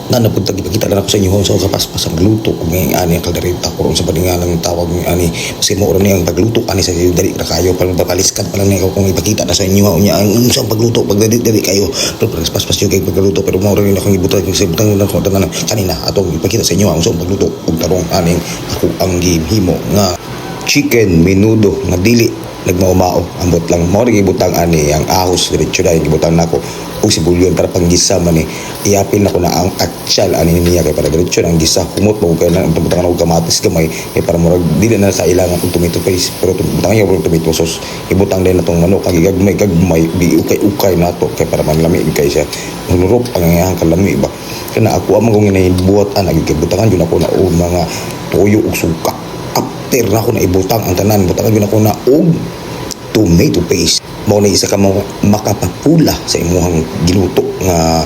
na napunta ipakita lang ako sa inyo sa kapaspas ang luto kung ngayon ani ang kaldereta ko sa paningalang tawag ni ani kasi mo ron ang pagluto ani sa dali ra kayo pag papaliskan pa lang nako kung ipakita na sa inyo unya ang unsang pagluto pag dali kayo pero paspas yung kay pagluto pero mo ron akong ibutang sa ibutang na ko tanan kanina atong ipakita sa inyo ang unsang pagluto ug tarong aning ako ang gihimo nga chicken menudo nga dili nagmaumao ambot lang mo ring ibutang ani ang ahos diretso dai ibutang nako og sibulyon para panggisa man iapil na ko na ang atsal ani niya kay para diretso ang gisa kumot mo kay nang butangan og kamatis gamay kay para murag dili na sa ilangan og tomato paste pero butangan yung tomato sauce ibutang din natong manok kag gagmay di ukay nato kay para manlami kay siya nurop ang iyang kalami ba kana ako amang kung buhatan ag butangan yun ako na og mga toyo ug suka after na ako na ibutang ang tanan butangan yun ako na og tomato paste mao na isa ka makapapula sa imuhang giluto nga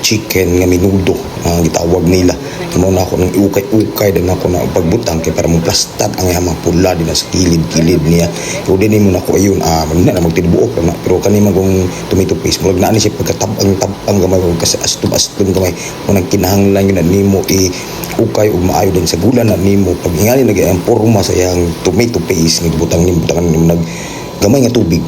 chicken nga menudo ang gitawag nila mao na ako nang ukay din ako na pagbutang kay para maplastar ang iyang pula din sa kilid niya o din mo na ko ayun na magtibuok na pero kani magong tomato paste murag naa ni siya pagkatabang gamay kasi astum gamay mo nang kinahanglan yun na nimo ukay ug maayo din sa gula na nimo pag ingali nag ang porma sa iyang tomato paste nga butang nimo nag gamay nga tubig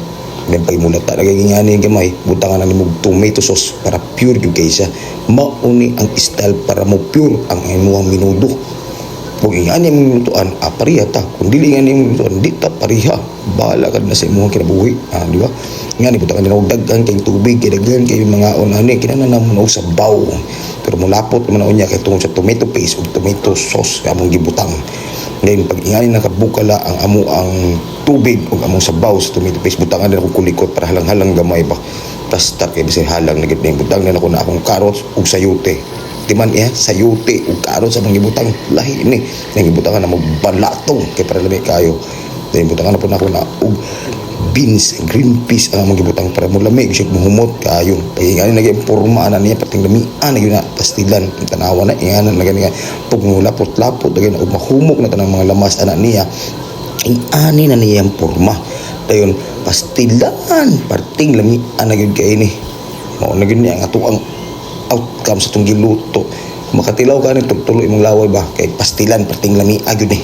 then paimulat ta nagingani gamay butangan na nimo tomato sauce para pure gyud kay siya mauni ang style para mo pure ang imuhang menudo kung ingani mo lutuan pariha ta kung dili ingani mo lutuan di ta pariha bahala ka na sa imuhang kinabuhi di ba ngani butangan na og daghan kay tubig kay daghan kay mga ani kinahanglan namo og sabaw pero mulapot man unya kay tungod sa tomato paste ug tomato sauce among gibutang then pag ingani nakabukala ang amo ang tubig ug among sabaw sa tomato paste butangan din ako kulikot para halang-halang gamay ba tas kay bisay halang nagit na butang na ako na akong carrots ug sayote timan sayote ug carrots sa mga gibutang lahi ni nang gibutangan na mo balatong kay para lami kayo then butangan na po na ako na ug beans green peas ang mga gibutang para mo lami siya muhumot kayo pag ingani naging porma na niya pating lamian na yun na pastilan tanawa na ingani na gani pag mulapot-lapot na ug mahumok na tanang mga lamas ana niya ingani na niya ang porma dayon pastilan parting lamian na gyud kay ni mao na gyud niya ang ato ang outcome sa tong giluto makatilaw ka ni tuloy imong laway ba kay pastilan parting lamian gyud ni